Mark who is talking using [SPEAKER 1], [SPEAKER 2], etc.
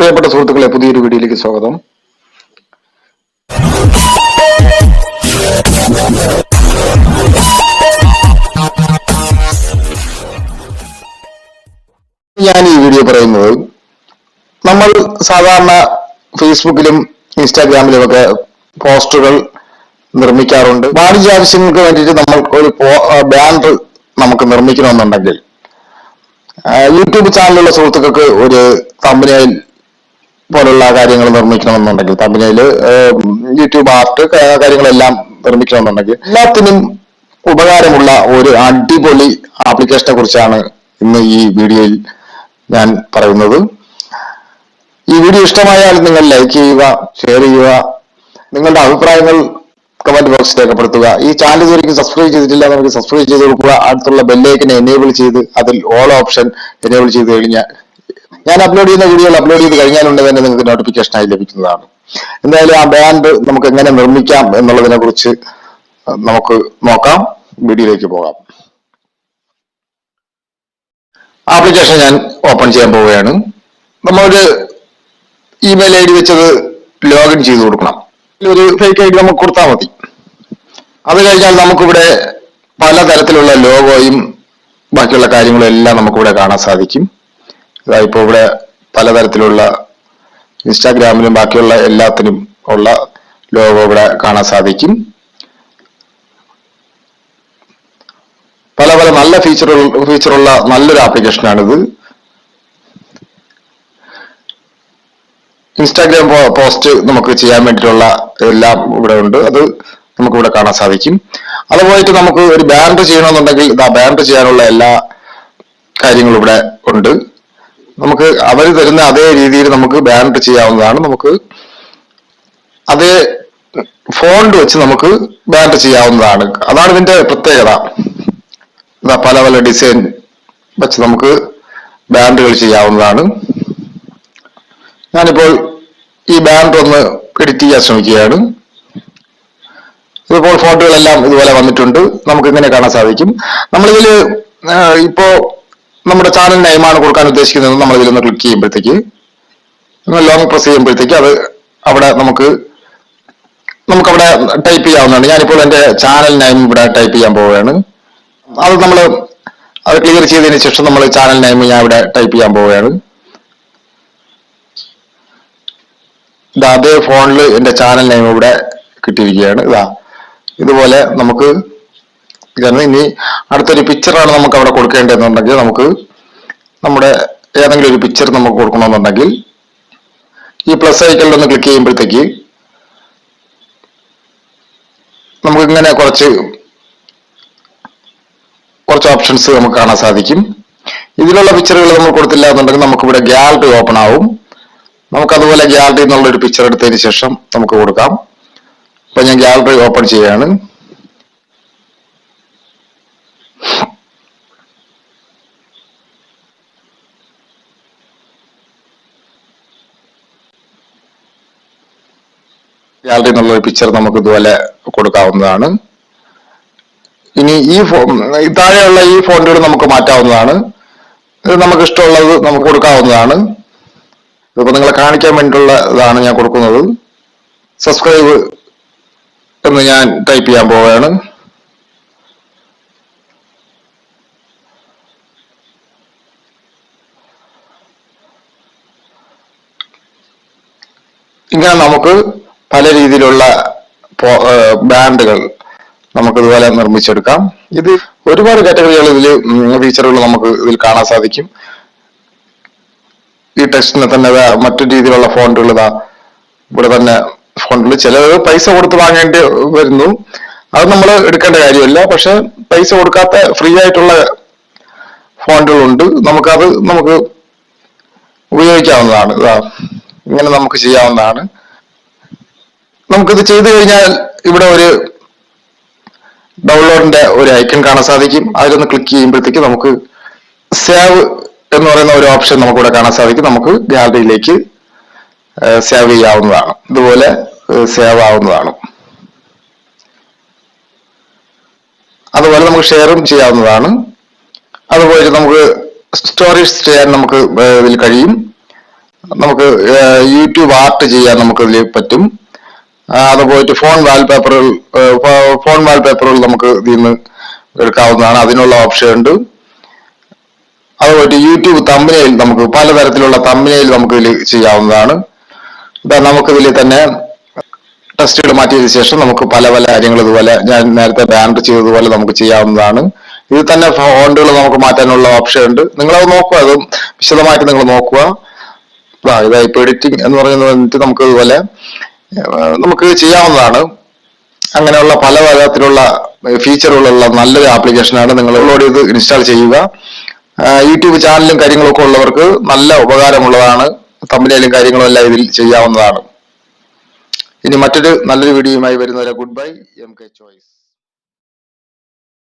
[SPEAKER 1] പ്രിയപ്പെട്ട സുഹൃത്തുക്കളെ, പുതിയൊരു വീഡിയോയിലേക്ക് സ്വാഗതം. ഞാൻ ഈ വീഡിയോ പറയുന്നത്, നമ്മൾ സാധാരണ ഫേസ്ബുക്കിലും ഇൻസ്റ്റാഗ്രാമിലും ഒക്കെ പോസ്റ്ററുകൾ നിർമ്മിക്കാറുണ്ട്. വാണിജ്യ ആവശ്യങ്ങൾക്ക് വേണ്ടിയിട്ട് നമ്മൾ ഒരു ബാനർ നമുക്ക് നിർമ്മിക്കണമെന്നുണ്ടെങ്കിൽ യൂട്യൂബ് ചാനലുള്ള സുഹൃത്തുക്കൾക്ക് ഒരു തമ്പനയിൽ പോലുള്ള കാര്യങ്ങൾ നിർമ്മിക്കണമെന്നുണ്ടെങ്കിൽ, തമ്പനയില് യൂട്യൂബ് ആർട്ട് കാര്യങ്ങളെല്ലാം നിർമ്മിക്കണമെന്നുണ്ടെങ്കിൽ എല്ലാത്തിനും ഉപകാരമുള്ള ഒരു അടിപൊളി ആപ്ലിക്കേഷനെ കുറിച്ചാണ് ഇന്ന് ഈ വീഡിയോയിൽ ഞാൻ പറയുന്നത്. ഈ വീഡിയോ ഇഷ്ടമായാൽ നിങ്ങൾ ലൈക്ക് ചെയ്യുക, ഷെയർ ചെയ്യുക, നിങ്ങളുടെ അഭിപ്രായങ്ങൾ കമന്റ് ബോക്സിൽ രേഖപ്പെടുത്തുക. ഈ ചാനൽ ഇതുവരെയും സബ്സ്ക്രൈബ് ചെയ്തിട്ടില്ല, നമുക്ക് സബ്സ്ക്രൈബ് ചെയ്ത് കൊടുക്കുക. അടുത്തുള്ള ബെല്ലൈക്കനെ എനേബിൾ ചെയ്ത് അതിൽ ഓൾ ഓപ്ഷൻ എനേബിൾ ചെയ്ത് കഴിഞ്ഞാൽ ഞാൻ അപ്ലോഡ് ചെയ്യുന്ന വീഡിയോകൾ അപ്ലോഡ് ചെയ്ത് കഴിഞ്ഞാലുണ്ട് തന്നെ നിങ്ങൾക്ക് നോട്ടിഫിക്കേഷനായി ലഭിക്കുന്നതാണ്. എന്തായാലും ആ ബാൻഡ് നമുക്ക് എങ്ങനെ നിർമ്മിക്കാം എന്നുള്ളതിനെ കുറിച്ച് നമുക്ക് നോക്കാം. വീഡിയോയിലേക്ക് പോകാം. ആപ്ലിക്കേഷൻ ഞാൻ ഓപ്പൺ ചെയ്യാൻ പോവുകയാണ്. നമ്മളൊരു ഇമെയിൽ ഐ ഡി വെച്ചത് ലോഗിൻ ചെയ്ത് കൊടുക്കണം. ഒരു ഫേക്ക് ഐ ഡി നമുക്ക് കൊടുത്താൽ മതി. അത് കഴിഞ്ഞാൽ നമുക്കിവിടെ പലതരത്തിലുള്ള ലോഗോയും ബാക്കിയുള്ള കാര്യങ്ങളും എല്ലാം നമുക്കിവിടെ കാണാൻ സാധിക്കും. ഇപ്പൊ ഇവിടെ പലതരത്തിലുള്ള ഇൻസ്റ്റാഗ്രാമിലും ബാക്കിയുള്ള എല്ലാത്തിനും ഉള്ള ലോഗോ ഇവിടെ കാണാൻ സാധിക്കും. പല പല നല്ല ഫീച്ചറുള്ള നല്ലൊരു ആപ്ലിക്കേഷനാണിത്. ഇൻസ്റ്റാഗ്രാം പോസ്റ്റ് നമുക്ക് ചെയ്യാൻ വേണ്ടിയിട്ടുള്ള എല്ലാം ഇവിടെ ഉണ്ട്. അത് നമുക്കിവിടെ കാണാൻ സാധിക്കും. അതുപോയിട്ട് നമുക്ക് ഒരു ബാനർ ചെയ്യണമെന്നുണ്ടെങ്കിൽ ബാനർ ചെയ്യാനുള്ള എല്ലാ കാര്യങ്ങളും ഇവിടെ ഉണ്ട്. നമുക്ക് അവർ തരുന്ന അതേ രീതിയിൽ നമുക്ക് ബാനർ ചെയ്യാവുന്നതാണ്. നമുക്ക് അതേ ഫോണ്ട് വെച്ച് നമുക്ക് ബാനർ ചെയ്യാവുന്നതാണ്. അതാണ് ഇതിന്റെ പ്രത്യേകത. പല പല ഡിസൈൻ വെച്ച് നമുക്ക് ബാനറുകൾ ചെയ്യാവുന്നതാണ്. ഞാനിപ്പോൾ ഈ ബാനർ ഒന്ന് എഡിറ്റ് ചെയ്യാൻ ശ്രമിക്കുകയാണ്. ഇപ്പോൾ ഫോട്ടോകളെല്ലാം ഇതുപോലെ വന്നിട്ടുണ്ട്. നമുക്ക് ഇങ്ങനെ കാണാൻ സാധിക്കും. നമ്മളിതിൽ ഇപ്പോ നമ്മുടെ ചാനൽ നെയിമാണ് കൊടുക്കാൻ ഉദ്ദേശിക്കുന്നത്. നമ്മൾ ഇതിലൊന്ന് ക്ലിക്ക് ചെയ്യുമ്പോഴത്തേക്ക്, ലോങ് പ്രസ് ചെയ്യുമ്പോഴത്തേക്ക് അത് അവിടെ നമുക്കവിടെ ടൈപ്പ് ചെയ്യാവുന്നതാണ്. ഞാനിപ്പോൾ എൻ്റെ ചാനൽ നെയിം ഇവിടെ ടൈപ്പ് ചെയ്യാൻ പോവുകയാണ്. അത് ക്ലിയർ ചെയ്തതിന് ശേഷം നമ്മൾ ചാനൽ നെയിം ഞാൻ ഇവിടെ ടൈപ്പ് ചെയ്യാൻ പോവുകയാണ്. അതേ ഫോണിൽ എൻ്റെ ചാനൽ നെയിം ഇവിടെ കിട്ടിയിരിക്കുകയാണ്. ഇതുപോലെ നമുക്ക് ഇനി അടുത്തൊരു പിക്ചറാണ് നമുക്ക് അവിടെ കൊടുക്കേണ്ടതെന്നുണ്ടെങ്കിൽ, നമുക്ക് നമ്മുടെ ഏതെങ്കിലും ഒരു പിക്ചർ നമുക്ക് കൊടുക്കണമെന്നുണ്ടെങ്കിൽ ഈ പ്ലസ് ഐക്കണിൽ ഒന്ന് ക്ലിക്ക് ചെയ്യുമ്പോഴത്തേക്ക് നമുക്ക് ഇങ്ങനെ കുറച്ച് ഓപ്ഷൻസ് നമുക്ക് കാണാൻ സാധിക്കും. ഇതിലുള്ള പിക്ചറുകൾ നമ്മൾ കൊടുത്തില്ല എന്നുണ്ടെങ്കിൽ നമുക്കിവിടെ ഗാലറി ഓപ്പൺ ആവും. നമുക്ക് അതുപോലെ ഗാലറി എന്നുള്ള ഒരു പിക്ചർ എടുത്തതിന് ശേഷം നമുക്ക് കൊടുക്കാം. അപ്പൊ ഞാൻ ഗാലറി ഓപ്പൺ ചെയ്യാണ്. ഗാലറി എന്നുള്ള ഒരു പിക്ചർ നമുക്ക് ഇതുപോലെ കൊടുക്കാവുന്നതാണ്. ഇനി ഈ താഴെയുള്ള ഈ ഫോണ്ടുകൾ നമുക്ക് മാറ്റാവുന്നതാണ്. ഇത് നമുക്ക് ഇഷ്ടമുള്ളത് നമുക്ക് കൊടുക്കാവുന്നതാണ്. ഇതിപ്പോ നിങ്ങളെ കാണിക്കാൻ വേണ്ടിയിട്ടുള്ള ഇതാണ് ഞാൻ കൊടുക്കുന്നത്. സബ്സ്ക്രൈബ് എന്ന് ഞാൻ ടൈപ്പ് ചെയ്യാൻ പോവുകയാണ്. ഇങ്ങനെ നമുക്ക് പല രീതിയിലുള്ള ബാൻഡുകൾ നമുക്കിതുപോലെ നിർമ്മിച്ചെടുക്കാം. ഇത് ഒരുപാട് കാറ്റഗറികൾ ഫീച്ചറുകൾ നമുക്ക് ഇതിൽ കാണാൻ സാധിക്കും. ഈ ടെക്സ്റ്റിനെ തന്നെ മറ്റു രീതിയിലുള്ള ഫോണ്ടുകൾ ഇവിടെ തന്നെ ഫോണ്ടുകൾ. ചിലത് പൈസ കൊടുത്ത് വാങ്ങേണ്ടി വരുന്നു, അത് നമ്മൾ എടുക്കേണ്ട കാര്യമില്ല. പക്ഷെ പൈസ കൊടുക്കാത്ത ഫ്രീ ആയിട്ടുള്ള ഫോണ്ടുകളുണ്ട്. നമുക്ക് ഉപയോഗിക്കാവുന്നതാണ്. ഇങ്ങനെ നമുക്ക് ചെയ്യാവുന്നതാണ്. നമുക്കിത് ചെയ്തു കഴിഞ്ഞാൽ ഇവിടെ ഒരു ഡൗൺലോഡിന്റെ ഒരു ഐക്കൺ കാണാൻ സാധിക്കും. അതിലൊന്ന് ക്ലിക്ക് ചെയ്യുമ്പോഴത്തേക്ക് നമുക്ക് സേവ് എന്ന് പറയുന്ന ഒരു ഓപ്ഷൻ നമുക്കിവിടെ കാണാൻ സാധിക്കും. നമുക്ക് ഗാലറിയിലേക്ക് സേവ് ചെയ്യാവുന്നതാണ്. ഇതുപോലെ സേവ് ആവുന്നതാണ്. അതുപോലെ നമുക്ക് ഷെയറും ചെയ്യാവുന്നതാണ്. അതുപോലെ നമുക്ക് സ്റ്റോറീസ് ചെയ്യാൻ നമുക്ക് ഇതിൽ കഴിയും. നമുക്ക് യൂട്യൂബ് ആർട്ട് ചെയ്യാൻ നമുക്ക് ഇതിൽ പറ്റും. അത് പോയിട്ട് ഫോൺ വാൾപേപ്പറുകൾ നമുക്ക് ഇതിൽ നിന്ന് എടുക്കാവുന്നതാണ്. അതിനുള്ള ഓപ്ഷൻ ഉണ്ട്. അതുപോലെ യൂട്യൂബ് തമ്പനെയിൽ നമുക്ക് പലതരത്തിലുള്ള തമ്പനെയിൽ നമുക്ക് ഇതിൽ ചെയ്യാവുന്നതാണ്. നമുക്കിതിൽ തന്നെ ടെക്സ്റ്റുകൾ മാറ്റിയതിനു ശേഷം നമുക്ക് പല പല കാര്യങ്ങൾ ഇതുപോലെ ഞാൻ നേരത്തെ ബാനർ ചെയ്തതുപോലെ നമുക്ക് ചെയ്യാവുന്നതാണ്. ഇതിൽ തന്നെ ഫോണ്ടുകൾ നമുക്ക് മാറ്റാനുള്ള ഓപ്ഷൻ ഉണ്ട്. നിങ്ങളത് നോക്കുക, അത് വിശദമായിട്ട് നിങ്ങൾ നോക്കുക. ഇതായി ഇപ്പൊ എഡിറ്റിംഗ് എന്ന് പറയുന്നത് നമുക്ക് ഇതുപോലെ നമുക്ക് ചെയ്യാവുന്നതാണ്. അങ്ങനെയുള്ള പല തരത്തിലുള്ള ഫീച്ചറുകളുള്ള നല്ലൊരു ആപ്ലിക്കേഷനാണ്. നിങ്ങൾ ഡൗൺലോഡ് ചെയ്ത് ഇൻസ്റ്റാൾ ചെയ്യുക. യൂട്യൂബ് ചാനലും കാര്യങ്ങളൊക്കെ ഉള്ളവർക്ക് നല്ല ഉപകാരമുള്ളതാണ്. തമ്പനെയിലും കാര്യങ്ങളും എല്ലാം ഇതിൽ ചെയ്യാവുന്നതാണ്. ഇനി മറ്റൊരു നല്ലൊരു വീഡിയോയുമായി വരുന്നവരെ ഗുഡ് ബൈ. MK choice.